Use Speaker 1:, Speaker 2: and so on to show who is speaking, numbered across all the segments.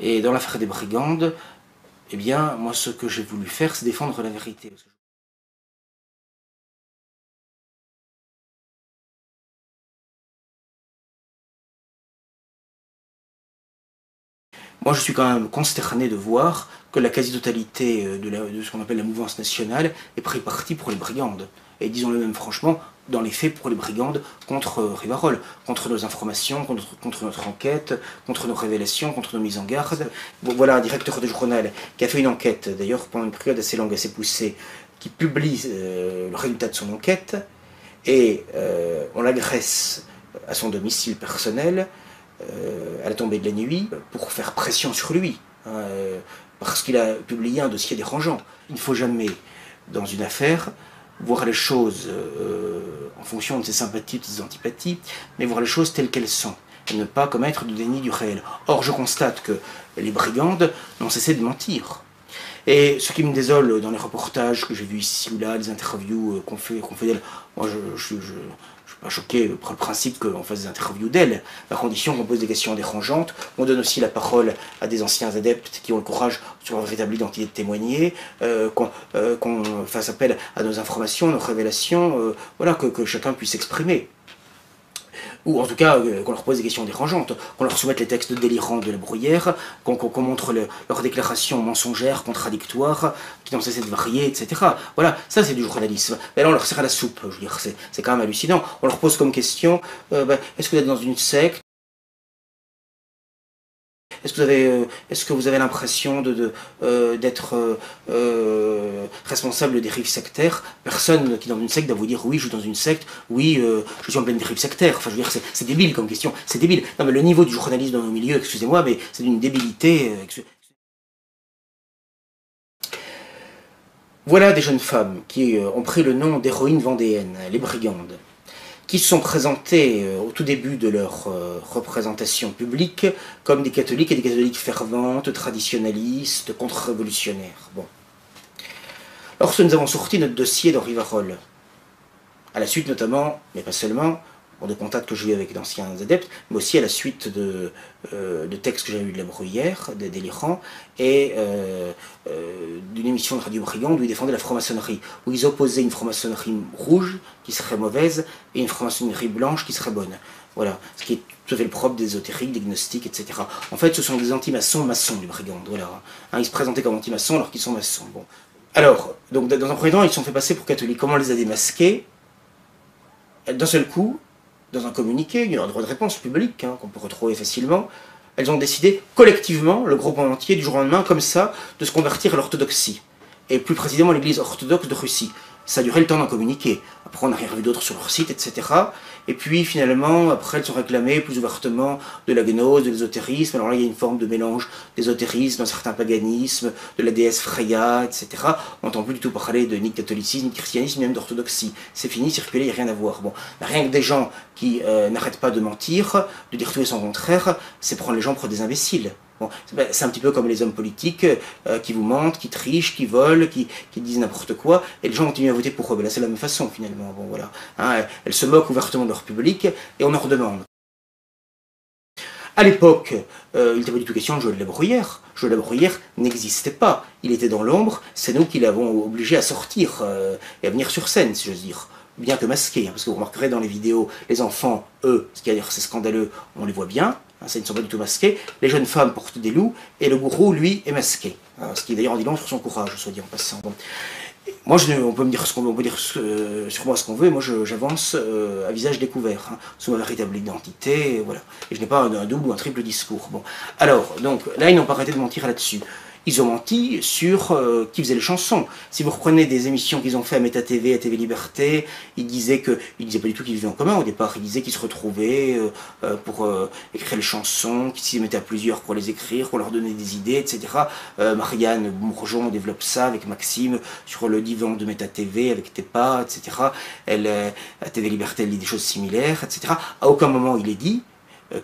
Speaker 1: Et dans l'affaire des brigandes, eh bien, moi, ce que j'ai voulu faire, c'est défendre la vérité. Moi, je suis quand même consterné de voir que la quasi-totalité de ce qu'on appelle la mouvance nationale est pris parti pour les brigandes. Et disons-le même franchement, dans les faits, pour les brigandes contre Rivarol, contre nos informations, contre notre enquête, contre nos révélations, contre nos mises en garde. Bon, voilà un directeur de journal qui a fait une enquête, d'ailleurs pendant une période assez longue, assez poussée, qui publie le résultat de son enquête, et on l'agresse à son domicile personnel, à la tombée de la nuit, pour faire pression sur lui, parce qu'il a publié un dossier dérangeant. Il ne faut jamais, dans une affaire, voir les choses en fonction de ses sympathies ou de ses antipathies, mais voir les choses telles qu'elles sont, et ne pas commettre de déni du réel. Or, je constate que les brigandes n'ont cessé de mentir. Et ce qui me désole dans les reportages que j'ai vus ici ou là, les interviews qu'on fait d'elles, moi je suis pas choqué par le principe qu'on fasse des interviews d'elles, à condition qu'on pose des questions dérangeantes, on donne aussi la parole à des anciens adeptes qui ont le courage, sur leur véritable identité, de témoigner, qu'on fasse appel à nos informations, nos révélations, voilà, que chacun puisse s'exprimer. Ou en tout cas qu'on leur pose des questions dérangeantes, qu'on leur soumette les textes délirants de la Bruyère, qu'on montre leurs déclarations mensongères, contradictoires, qui n'ont cessé de varier, etc. Voilà, ça c'est du journalisme. Mais là on leur sert à la soupe, je veux dire, c'est quand même hallucinant. On leur pose comme question, est-ce que vous êtes dans une secte ? Est-ce que vous avez l'impression d'être responsable des dérives sectaires? Personne qui est dans une secte va vous dire oui, je suis dans une secte, oui, je suis en pleine dérive sectaire. Enfin, je veux dire, c'est débile comme question, c'est débile. Non, mais le niveau du journalisme dans nos milieux, excusez-moi, mais c'est d'une débilité. Voilà des jeunes femmes qui ont pris le nom d'héroïnes vendéennes, les brigandes, qui se sont présentées au tout début de leur représentation publique comme des catholiques et des catholiques ferventes, traditionnalistes, contre-révolutionnaires. Bon. Lorsque nous avons sorti notre dossier dans Rivarol, à la suite notamment, mais pas seulement, de contacts que j'ai eu avec d'anciens adeptes, mais aussi à la suite de textes que j'ai eu de la Bruyère, des délirants, et d'une émission de Radio Brigande où ils défendaient la franc-maçonnerie, où ils opposaient une franc-maçonnerie rouge, qui serait mauvaise, et une franc-maçonnerie blanche, qui serait bonne. Voilà, ce qui est tout à fait le propre des ésotériques, des gnostiques, etc. En fait, ce sont des anti-maçons maçons du Brigande, voilà. Hein, ils se présentaient comme anti-maçons alors qu'ils sont maçons. Bon. Alors, donc, dans un premier temps, ils se sont fait passer pour catholiques. Comment on les a démasqués? D'un seul coup, dans un communiqué, il y a un droit de réponse public, qu'on peut retrouver facilement, elles ont décidé collectivement, le groupe entier, du jour au lendemain, comme ça, de se convertir à l'orthodoxie. Et plus précisément l'église orthodoxe de Russie. Ça a duré le temps d'en communiquer. Après, on n'a rien vu d'autre sur leur site, etc. Et puis, finalement, après, elles sont réclamées plus ouvertement de la gnose, de l'ésotérisme. Alors là, il y a une forme de mélange d'ésotérisme, d'un certain paganisme, de la déesse Freya, etc. On n'entend plus du tout parler de ni de catholicisme, ni de christianisme, ni même d'orthodoxie. C'est fini, circuler, il n'y a rien à voir. Bon, rien que des gens qui n'arrêtent pas de mentir, de dire tout et son contraire, c'est prendre les gens pour des imbéciles. Bon, c'est un petit peu comme les hommes politiques qui vous mentent, qui trichent, qui volent, qui disent n'importe quoi, et les gens continuent à voter pour eux. Ben là, c'est la même façon, finalement. Bon, voilà. Hein, elles se moquent ouvertement de leur public, et on en redemande. À l'époque, il n'était pas du tout question de Joël Labruyère. Joël Labruyère n'existait pas. Il était dans l'ombre, c'est nous qui l'avons obligé à sortir et à venir sur scène, si j'ose dire. Bien que masqué, parce que vous remarquerez dans les vidéos, les enfants, eux, ce qui est c'est scandaleux, on les voit bien, ça, ils ne sont pas du tout masqués. Les jeunes femmes portent des loups, et le gourou, lui, est masqué. Ce qui d'ailleurs en dit long sur son courage, soit dit en passant. Bon. Moi, on peut me dire ce qu'on veut, on peut dire sur moi ce qu'on veut, et moi j'avance à visage découvert, sous ma véritable identité, voilà. Et je n'ai pas un double ou un triple discours. Bon. Alors, donc, là, ils n'ont pas arrêté de mentir là-dessus. Ils ont menti sur qui faisait les chansons. Si vous reprenez des émissions qu'ils ont fait à Méta TV, à TV Liberté, ils disaient pas du tout qu'ils vivaient en commun au départ. Ils disaient qu'ils se retrouvaient pour écrire les chansons, qu'ils s'y mettaient à plusieurs pour les écrire, qu'on leur donnait des idées, etc. Marianne Bourgeon développe ça avec Maxime sur le divan de Méta TV avec Tepa, etc. Elle, à TV Liberté, elle dit des choses similaires, etc. À aucun moment il est dit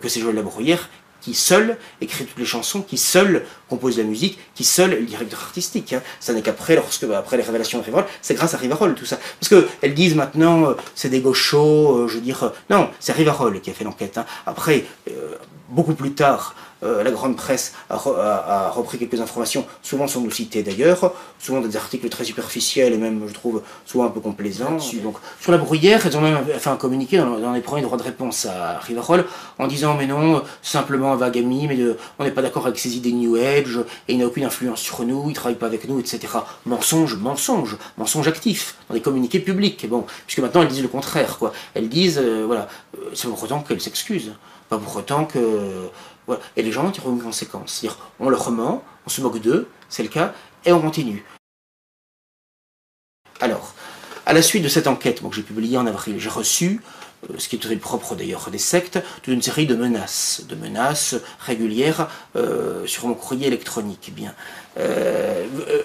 Speaker 1: que c'est Joël Labruyère qui seul écrit toutes les chansons, qui seul compose la musique, qui seul est le directeur artistique. Ça n'est qu'après, après les révélations de Rivarol, c'est grâce à Rivarol tout ça. Parce qu'elles disent maintenant, c'est des gauchos, je veux dire, non, c'est Rivarol qui a fait l'enquête. Après, beaucoup plus tard, la grande presse a repris quelques informations, souvent sans nous citer d'ailleurs, souvent des articles très superficiels et même, je trouve, souvent un peu complaisants. Donc, sur la bruyère, elles ont même fait un communiqué dans les premiers droits de réponse à Rivarol en disant mais non, simplement un vague ami, mais on n'est pas d'accord avec ses idées New Age, et il n'a aucune influence sur nous, il ne travaille pas avec nous, etc. Mensonge, mensonge, mensonge actif, dans des communiqués publics. Bon, puisque maintenant elles disent le contraire, quoi. Elles disent, voilà, c'est pour autant qu'elles s'excusent, pas pour autant que... Voilà. Et les gens en tirent une conséquence. C'est-à-dire, on leur ment, on se moque d'eux, c'est le cas, et on continue. Alors, à la suite de cette enquête que j'ai publiée en avril, j'ai reçu, ce qui est tout à fait propre d'ailleurs des sectes, toute une série de menaces régulières sur mon courrier électronique. Bien.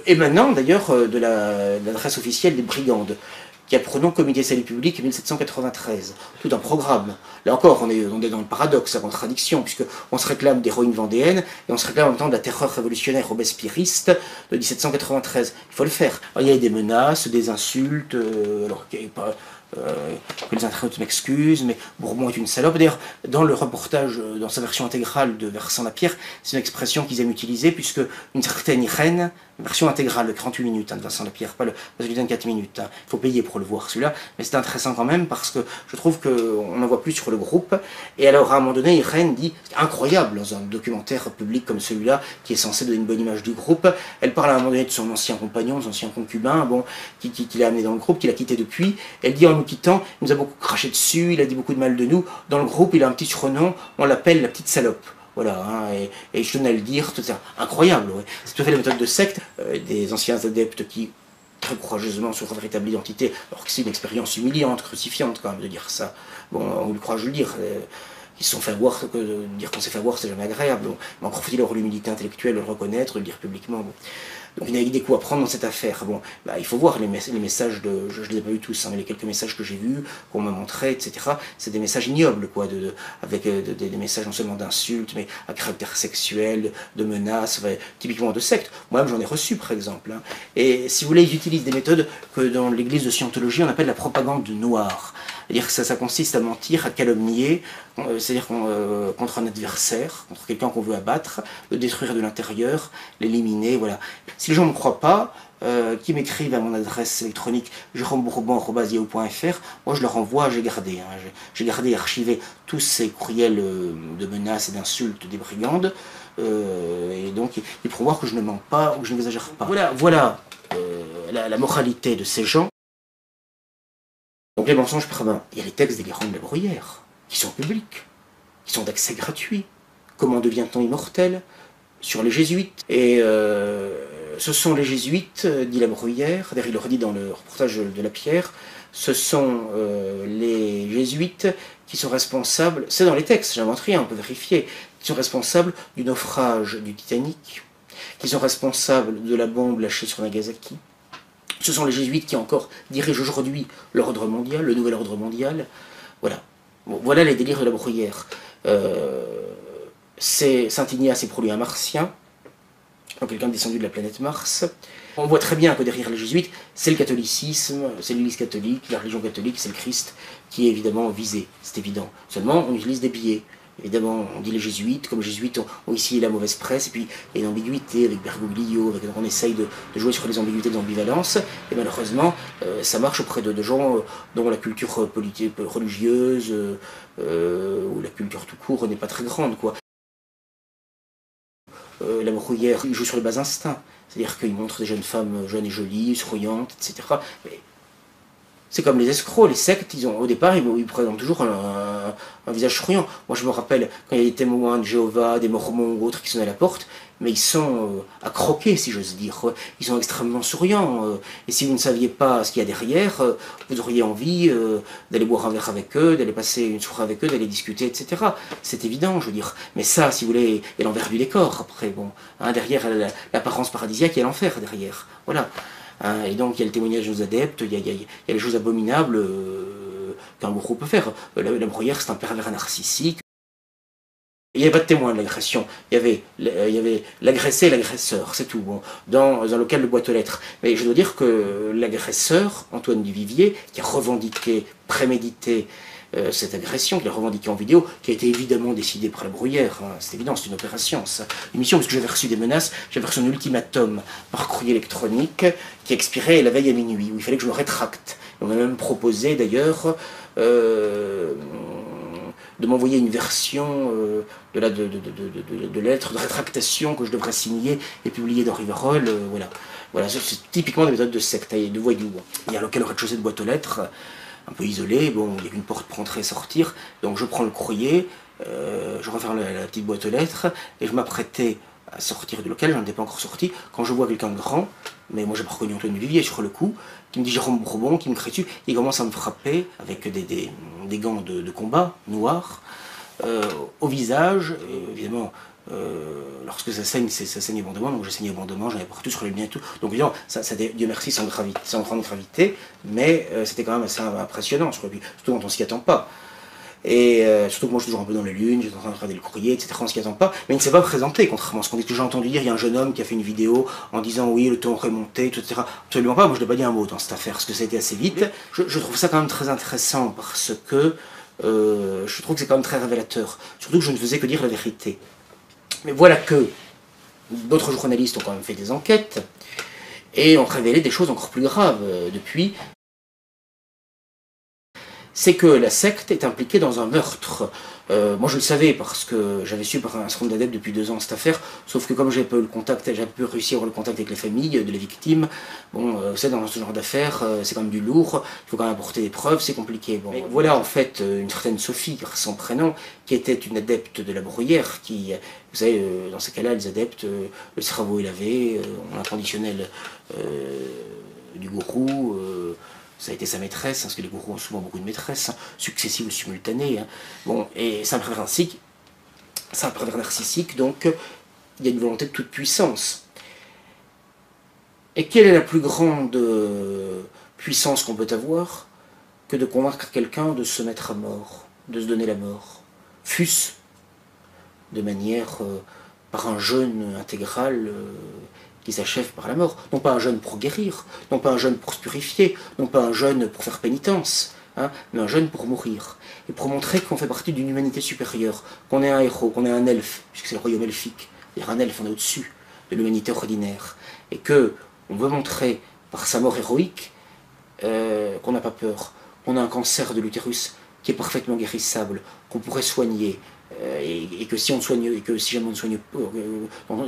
Speaker 1: Émanant d'ailleurs de l'adresse officielle des Brigandes, qui a pour nom Comité de Salut Public 1793, tout un programme. Là encore, on est dans le paradoxe, la contradiction, puisqu'on se réclame d'héroïne vendéenne, et on se réclame en même temps de la terreur révolutionnaire robespierriste de 1793. Il faut le faire. Alors, il y a des menaces, des insultes, que les internautes m'excusent, mais Bourbon est une salope. D'ailleurs, dans le reportage, dans sa version intégrale de Vincent-Lapierre, c'est une expression qu'ils aiment utiliser, puisque une certaine Irène, version intégrale de 48 minutes de Vincent-Lapierre, pas celui de 24 minutes, il faut payer pour le voir celui-là, mais c'est intéressant quand même, parce que je trouve qu'on n'en voit plus sur le groupe, et alors à un moment donné, Irène dit, c'est incroyable, dans un documentaire public comme celui-là, qui est censé donner une bonne image du groupe, elle parle à un moment donné de son ancien compagnon, son ancien concubin, bon, qui l'a amené dans le groupe, qui l'a quitté depuis, elle dit en nous quittant, il nous a beaucoup craché dessus, il a dit beaucoup de mal de nous, dans le groupe il a un petit surnom, on l'appelle la petite salope. Voilà, hein, et je tenais à le dire, tout ça. Incroyable, ouais. C'est tout à fait la méthode de secte, des anciens adeptes qui, très courageusement, sur leur véritable identité, alors que c'est une expérience humiliante, crucifiante quand même de dire ça. Bon, on lui croit, je le dire. Ils se sont fait avoir, dire qu'on s'est fait avoir, c'est jamais agréable. Bon. Mais encore faut-il avoir l'humilité intellectuelle, le reconnaître, le dire publiquement. Bon. Donc il y a des coups à prendre dans cette affaire. Bon, bah, il faut voir les messages de... Je ne les ai pas vus tous, hein, mais les quelques messages que j'ai vus, qu'on m'a montrés, etc. C'est des messages ignobles, quoi, avec des messages non seulement d'insultes, mais à caractère sexuel, de menaces, typiquement de sectes. Moi-même j'en ai reçu, par exemple. Hein. Et si vous voulez, ils utilisent des méthodes que dans l'église de Scientologie, on appelle la propagande noire. C'est-à-dire que ça consiste à mentir, à calomnier, c'est-à-dire contre un adversaire, contre quelqu'un qu'on veut abattre, le détruire de l'intérieur, l'éliminer, voilà. Si les gens ne me croient pas, qui m'écrivent à mon adresse électronique jeromebourbon@yahoo.fr, moi je leur envoie, j'ai gardé et archivé tous ces courriels de menaces et d'insultes des brigandes, et donc ils pourront voir que je ne mens pas ou que je n'exagère pas. Voilà la moralité de ces gens. Donc les mensonges parvint. Il y a les textes délirants de la Bruyère, qui sont publics, qui sont d'accès gratuit. Comment devient-on immortel? Sur les jésuites. Et ce sont les jésuites, dit la Bruyère, d'ailleurs il le redit dans le reportage de Lapierre, ce sont les jésuites qui sont responsables, c'est dans les textes, j'invente rien, on peut vérifier, qui sont responsables du naufrage du Titanic, qui sont responsables de la bombe lâchée sur Nagasaki. Ce sont les jésuites qui encore dirigent aujourd'hui l'ordre mondial, le nouvel ordre mondial. Voilà. Bon, voilà les délires de la Bruyère. C'est Saint Ignace est pour lui un martien, donc quelqu'un descendu de la planète Mars. On voit très bien que derrière les jésuites, c'est le catholicisme, c'est l'église catholique, la religion catholique, c'est le Christ qui est évidemment visé, c'est évident. Seulement, on utilise des billets. Évidemment, on dit les jésuites, comme les jésuites ont ici la mauvaise presse, et puis il y a une ambiguïté avec Bergoglio, on essaye de jouer sur les ambiguïtés de l'ambivalence, et malheureusement, ça marche auprès de gens dont la culture politique, religieuse, ou la culture tout court n'est pas très grande, quoi. La Bruyère, il joue sur les bas instincts, c'est-à-dire qu'il montre des jeunes femmes jeunes et jolies, souriantes, etc. Mais c'est comme les escrocs, les sectes, au départ, ils présentent toujours un visage souriant. Moi, je me rappelle, quand il y a des témoins de Jéhovah, des Mormons ou autres qui sonnent à la porte, mais ils sont à croquer, si j'ose dire. Ils sont extrêmement souriants. Et si vous ne saviez pas ce qu'il y a derrière, vous auriez envie d'aller boire un verre avec eux, d'aller passer une soirée avec eux, d'aller discuter, etc. C'est évident, je veux dire. Mais ça, si vous voulez, il y a l'envers du décor, après. Bon, hein, derrière l'apparence paradisiaque, il y a l'enfer derrière. Voilà. Hein, et donc il y a le témoignage aux adeptes, il y a les choses abominables qu'un bourreau peut faire. La Bruyère, c'est un pervers narcissique. Il n'y avait pas de témoin de l'agression. Il y avait l'agressé et l'agresseur, c'est tout. Bon, dans un local de boîte aux lettres. Mais je dois dire que l'agresseur, Antoine Duvivier, qui a revendiqué, prémédité, cette agression qu'il a revendiquée en vidéo, qui a été évidemment décidée par la Bruyère, hein, c'est évident, c'est une opération, ça. Une mission, parce que j'avais reçu des menaces, j'avais reçu un ultimatum par courrier électronique qui expirait la veille à minuit, où il fallait que je me rétracte. On m'a même proposé d'ailleurs de m'envoyer une version de lettre de rétractation que je devrais signer et publier dans Rivarol. Voilà, c'est typiquement des méthodes de secte, de voyous. Il y a un local au rez-de-chaussée de boîte aux lettres, un peu isolé, bon, il y a une porte pour entrer et sortir, donc je prends le courrier, je referme la petite boîte aux lettres, et je m'apprêtais à sortir du local, je n'en étais pas encore sorti, quand je vois quelqu'un de grand, mais moi j'ai pas reconnu Antoine Vivier sur le coup, qui me dit Jérôme Bourbon, qui me crie dessus, il commence à me frapper avec des gants de combat noirs, au visage, évidemment, lorsque ça saigne abondamment, donc j'ai saigné abondamment, j'en avais partout sur les liens et tout, donc évidemment, Dieu merci, sans grande gravité, mais c'était quand même assez impressionnant, je crois, surtout quand on s'y attend pas. Et surtout que moi je suis toujours un peu dans les lunes, j'étais en train de regarder le courrier, etc. On s'y attend pas, mais il ne s'est pas présenté, contrairement à ce qu'on dit, que j'ai entendu dire, il y a un jeune homme qui a fait une vidéo en disant oui, le ton remonté, etc. Absolument pas, moi je n'ai pas dit un mot dans cette affaire, parce que ça a été assez vite. Je trouve ça quand même très intéressant, parce que je trouve que c'est quand même très révélateur, surtout que je ne faisais que dire la vérité. Mais voilà que d'autres journalistes ont quand même fait des enquêtes, et ont révélé des choses encore plus graves depuis. C'est que la secte est impliquée dans un meurtre. Moi je le savais parce que j'avais su par un certain nombre d'adeptes depuis 2 ans cette affaire, sauf que comme j'ai pu réussir à avoir le contact avec les familles de la victime, bon, vous savez, dans ce genre d'affaires, c'est quand même du lourd, il faut quand même apporter des preuves, c'est compliqué. Bon, voilà en fait une certaine Sophie, son prénom, qui était une adepte de la Bruyère, qui, vous savez, dans ces cas-là, les adeptes, le cerveau est lavé, on a un conditionnel du gourou, ça a été sa maîtresse, parce que les gourous ont souvent beaucoup de maîtresses, successives ou simultanées. Bon, et c'est un pervers narcissique, donc il y a une volonté de toute puissance. Et quelle est la plus grande puissance qu'on peut avoir que de convaincre quelqu'un de se mettre à mort, de se donner la mort, fût-ce de manière par un jeûne intégral qui s'achève par la mort. Non pas un jeûne pour guérir, non pas un jeûne pour se purifier, non pas un jeûne pour faire pénitence, mais un jeûne pour mourir. Et pour montrer qu'on fait partie d'une humanité supérieure, qu'on est un héros, qu'on est un elfe, puisque c'est le royaume elfique. Il y a un elfe, on est au-dessus de l'humanité ordinaire. Et que on veut montrer par sa mort héroïque qu'on n'a pas peur, qu'on a un cancer de l'utérus qui est parfaitement guérissable, qu'on pourrait soigner, et que si on soigne, et que si jamais on ne soigne pas,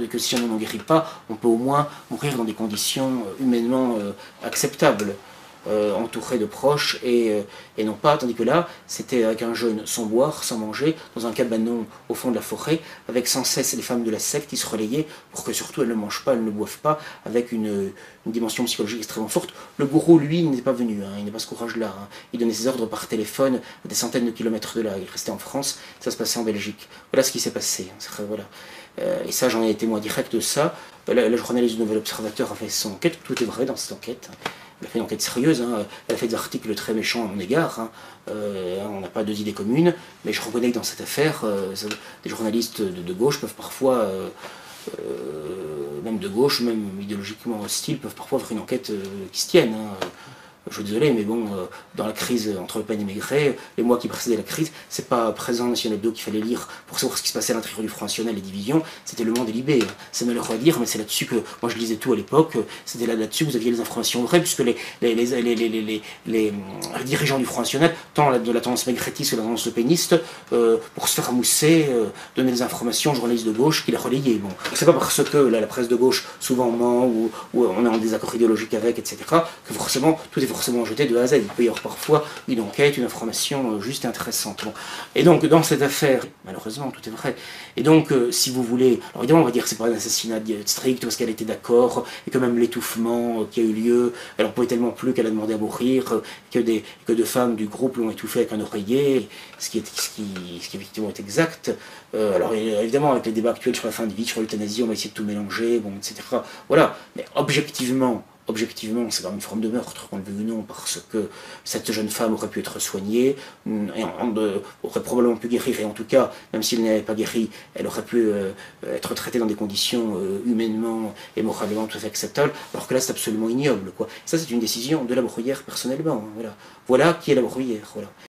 Speaker 1: que si jamais on n'en guérit pas, on peut au moins mourir dans des conditions humainement acceptables, entouré de proches, et non pas, tandis que là, c'était avec un jeûne sans boire, sans manger, dans un cabanon au fond de la forêt, avec sans cesse les femmes de la secte qui se relayaient pour que surtout elles ne mangent pas, elles ne boivent pas, avec une dimension psychologique extrêmement forte. Le gourou, lui, n'était pas venu, il n'a pas ce courage-là. Il donnait ses ordres par téléphone à des centaines de kilomètres de là. Il restait en France, ça se passait en Belgique. Voilà ce qui s'est passé. Voilà. Et ça, j'en ai témoin direct de ça. Le journaliste du Nouvel Observateur a fait son enquête, tout est vrai dans cette enquête. Elle a fait une enquête sérieuse, elle a fait des articles très méchants à mon égard, on n'a pas 2 idées communes, mais je reconnais que dans cette affaire, des journalistes de gauche peuvent parfois, même de gauche, même idéologiquement hostiles, peuvent parfois faire une enquête qui se tienne. Je suis désolé, mais bon, dans la crise entre Le Pen et Maigret, les mois qui précédaient la crise, c'est pas Présent National Hebdo qu'il fallait lire pour savoir ce qui se passait à l'intérieur du Front National, les divisions, c'était Le Monde et Libé. C'est malheureux à dire, mais c'est là-dessus que, moi je lisais tout à l'époque, c'était là-dessus que vous aviez les informations vraies, puisque les dirigeants du Front National, tant de la tendance maigretiste que de la tendance lepéniste, pour se faire mousser, donner des informations aux journalistes de gauche qui les relayaient. Bon, c'est pas parce que la presse de gauche souvent ment, ou on est en désaccord idéologique avec, etc., que forcément tout est forcément jeté de A à Z. Il peut y avoir parfois une enquête, une information juste intéressante. Bon. Et donc, dans cette affaire, malheureusement, tout est vrai. Et donc, si vous voulez, alors évidemment, on va dire que c'est pas un assassinat strict parce qu'elle était d'accord, et que même l'étouffement qui a eu lieu, elle en pouvait tellement plus qu'elle a demandé à mourir, que 2 femmes du groupe l'ont étouffée avec un oreiller, ce qui effectivement est exact. Alors évidemment, avec les débats actuels sur la fin de vie, sur l'euthanasie, on va essayer de tout mélanger, bon, etc. Voilà. Mais objectivement, c'est quand même une forme de meurtre, qu'on le veuille ou non, parce que cette jeune femme aurait pu être soignée, et aurait probablement pu guérir, et en tout cas, même si elle n'avait pas guéri, elle aurait pu être traitée dans des conditions humainement et moralement tout à fait acceptables, alors que là c'est absolument ignoble, quoi. Ça c'est une décision de la Bruyère personnellement, voilà. Voilà qui est la Bruyère, voilà.